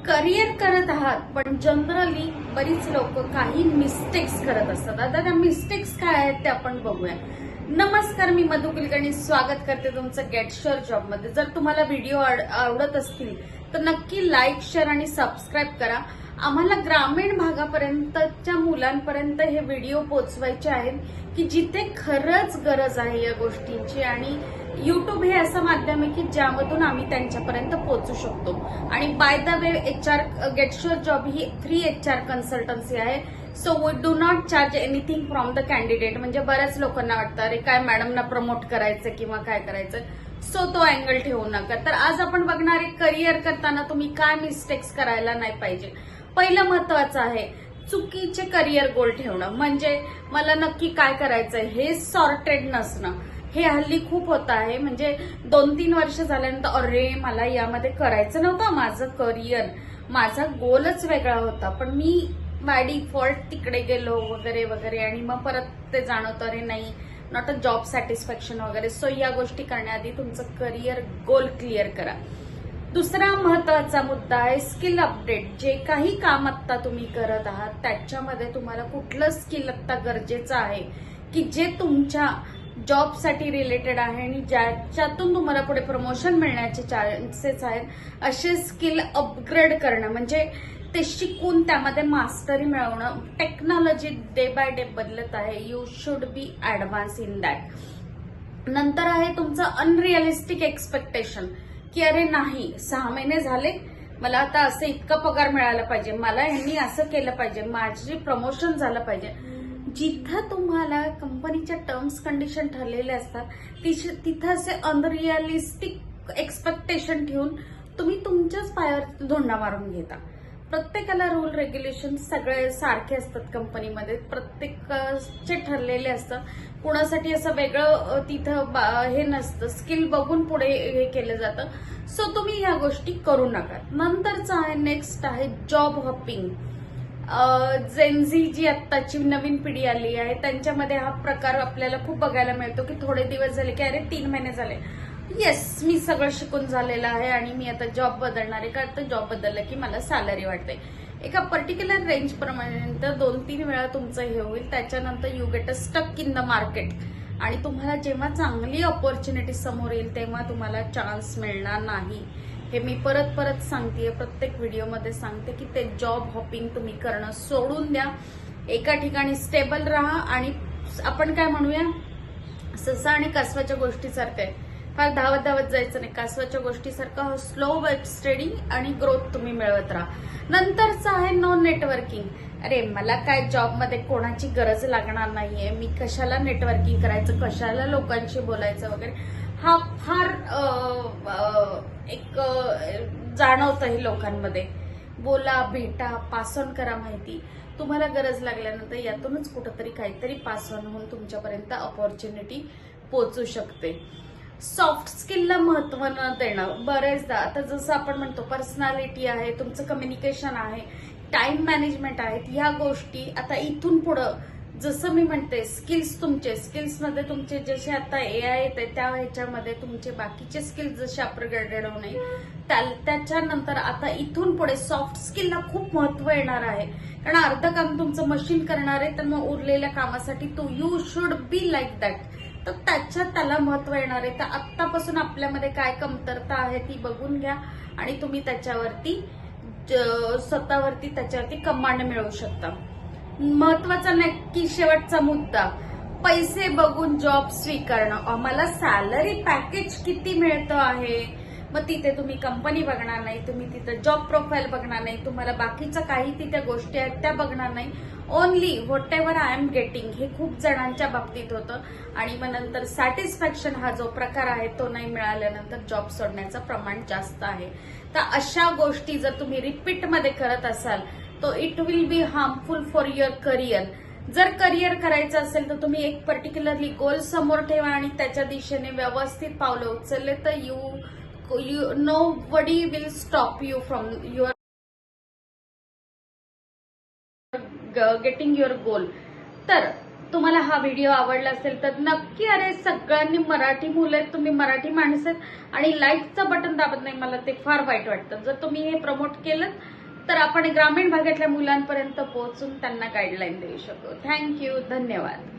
Career करत आहात पण जनरली बरीच लोक काही मिस्टेक्स करत असतात। आता त्या मिस्टेक्स काय आहेत ते आपण बघूया। नमस्कार, मी मधु कुलकर्णी स्वागत करते तुमचं गेट शुअर जॉब मध्ये। जर तुम्हाला व्हिडिओ आवडत असतील तर नक्की लाईक, शेअर आणि सबस्क्राईब करा। आम्हाला ग्रामीण भागापर्यंतच्या मुलांपर्यंत हे व्हिडिओ पोहोचवायचे आहेत की जिथे खरंच गरज आहे या गोष्टींची, आणि YouTube हे असं माध्यम आहे की ज्यामधून आम्ही त्यांच्यापर्यंत पोहोचू शकतो। आणि by the way HR get sure job ही फ्री HR कन्सल्टन्सी आहे। So we do not charge anything from the candidate. म्हणजे बऱ्याच लोकांना वाटतं अरे काय मॅडमना प्रमोट करायचं किंवा काय करायचं, सो तो अँगल ठेवू नका। तर आज आपण बघणार आहे करिअर करताना तुम्ही काय मिस्टेक्स करायला नाही पाहिजे। पहिलं महत्वाचं आहे चुकीचे करिअर गोल ठेवणं। म्हणजे मला नक्की काय करायचंय हे सॉर्टेड नसणं, हे हल्ली खूप होत आहे। म्हणजे 2-3 वर्ष झाल्यानंतर अरे मला यामध्ये करायचं नव्हतं, माझं करिअर, माझा गोलच वेगळा होता, पण मी बाय डिफॉल्ट तिकडे गेलो वगैरे वगैरे, आणि मग परत ते जाणवतं अरे नाही, नॉट अ जॉब सॅटिस्फॅक्शन वगैरे। सो या गोष्टी करण्याआधी तुमचं करिअर गोल क्लिअर करा। दुसरा महत्वाचा मुद्दा आहे स्किल अपडेट। जे काही काम आता तुम्ही करत आहात त्याच्यामध्ये तुम्हाला कुठलं स्किल आता गरजेचं आहे की जे तुमच्या जॉबसाठी रिलेटेड आहे आणि ज्याच्यातून तुम्हाला पुढे प्रमोशन मिळण्याचे चान्सेस आहेत, असे स्किल अपग्रेड करणं। म्हणजे ते शिकून त्यामध्ये मास्टरी मिळवणं। टेक्नॉलॉजी डे बाय डे बदलत आहे, you should be advance in that. नंतर आहे तुमचं अनरिअलिस्टिक एक्सपेक्टेशन की अरे नाही 6 महिने झाले, मला आता असं इतका पगार मिळाला पाहिजे, मला यांनी असं केलं पाहिजे, माझी प्रमोशन झालं पाहिजे। जिथं तुम्हाला कंपनीच्या टर्म्स कंडिशन ठरलेले असतात तिथं असे अनरिअलिस्टिक एक्सपेक्टेशन ठेवून तुम्ही तुमच्याच पायावर धोंडा मारून घेता। प्रत्येकाला रूल रेग्युलेशन सगळे सारखे असतात कंपनीमध्ये, प्रत्येकाचे ठरलेले असतात। कुणासाठी असं वेगळं तिथं हे नसतं, स्किल बघून पुढे हे केलं जातं। सो तुम्ही ह्या गोष्टी करू नका। नंतरचं आहे नेक्स्ट आहे जॉब हॉपिंग। जेनझी जी आत्ताची नवीन पिढी आली आहे त्यांच्यामध्ये हा प्रकार आपल्याला खूप बघायला मिळतो की थोडे दिवस झाले की अरे 3 महिने झाले, येस मी सगळं शिकून झालेलं आहे आणि मी आता जॉब बदलणार आहे, का तर जॉब बदललं की मला सॅलरी वाढते। एका पर्टिक्युलर रेंज पर्यंत 2-3 वेळा तुमचं हे होईल, त्याच्यानंतर you get a stuck in the market. आणि तुम्हाला जेव्हा चांगली ऑपॉर्च्युनिटी समोर येईल तेव्हा तुम्हाला चान्स मिळणार नाही। हे मी परत परत सांगतेय, प्रत्येक व्हिडिओमध्ये सांगते की ते जॉब हॉपिंग तुम्ही करणं सोडून द्या। एका ठिकाणी स्टेबल राहा। आणि आपण काय म्हणूया, ससा आणि कासवाच्या गोष्टीसारखं आहे, फार धावत धावत जायचं नाही, कासवाच्या गोष्टीसारखं स्लो बट स्टेडी आणि ग्रोथ तुम्ही मिळवत राहा। नंतरचं आहे नो नेटवर्किंग। अरे मला काय जॉबमध्ये कोणाची गरज लागणार नाहीये, मी कशाला नेटवर्किंग करायचं, कशाला लोकांशी बोलायचं वगैरे, हा फार एक जाणवतं हे लोकांमध्ये। बोला, भेटा, पास ऑन करा माहिती। तुम्हाला गरज लागल्यानंतर यातूनच कुठंतरी काहीतरी पास ऑन होऊन तुमच्यापर्यंत ऑपॉर्च्युनिटी पोहोचू शकते। सॉफ्ट स्किलला महत्व न देणं। बरेचदा आता जसं आपण म्हणतो पर्सनॅलिटी आहे, तुमचं कम्युनिकेशन आहे, टाइम मॅनेजमेंट आहेत, ह्या गोष्टी आता इथून पुढं जसं मी म्हणते स्किल्स, तुमचे स्किल्समध्ये तुमचे जसे आता AI येते त्या ह्याच्यामध्ये तुमचे बाकीचे स्किल्स जसे अपग्रेडेड होणे, त्याच्यानंतर आता इथून पुढे सॉफ्ट स्किलला खूप महत्व येणार आहे। कारण अर्ध काम तुमचं मशीन करणार आहे, तर मग उरलेल्या कामासाठी you should be like that, तर त्याला महत्व येणार आहे। तर आत्तापासून आपल्यामध्ये काय कमतरता आहे ती बघून घ्या आणि तुम्ही त्याच्यावरती स्वतःवरती त्याच्यावरती कमांड मिळवू शकता। महत्वाचा नक्की शेवटचा मुद्दा, पैसे बघून जॉब स्वीकारणं। मला सॅलरी पॅकेज किती मिळतं आहे, मग तिथे तुम्ही कंपनी बघणार नाही, तुम्ही तिथे जॉब प्रोफाईल बघणार नाही, तुम्हाला बाकीच्या काही तिथे गोष्टी आहेत त्या बघणार नाही। Only what ever I am getting, हे खूप जणांच्या बाबतीत होतं। आणि मग नंतर सॅटिस्फॅक्शन हा जो प्रकार आहे तो नाही मिळाल्यानंतर जॉब सोडण्याचं प्रमाण जास्त आहे। तर अशा गोष्टी जर तुम्ही रिपीटमध्ये करत असाल तो it will be harmful for your career. जर करिअर करायचं असेल तर तुम्ही एक पर्टिक्युलरली गोल समोर ठेवा आणि त्याच्या दिशेने व्यवस्थित पावलं उचलले तर you nobody will stop you from your getting your goal। तर तुम्हाला हा व्हिडिओ आवडला असेल तर नक्की, अरे सगळ्यांनी मराठी मुलं आहेत, तुम्ही मराठी माणसं आहेत आणि लाईकचं बटन दाबत नाही, मला ते फार वाईट वाटतं। जर तुम्ही हे प्रमोट केलं तर आपण ग्रामीण भागातल्या मुलांपर्यंत पोहोचून त्यांना गाईडलाईन देऊ शकू. थँक्यू, धन्यवाद.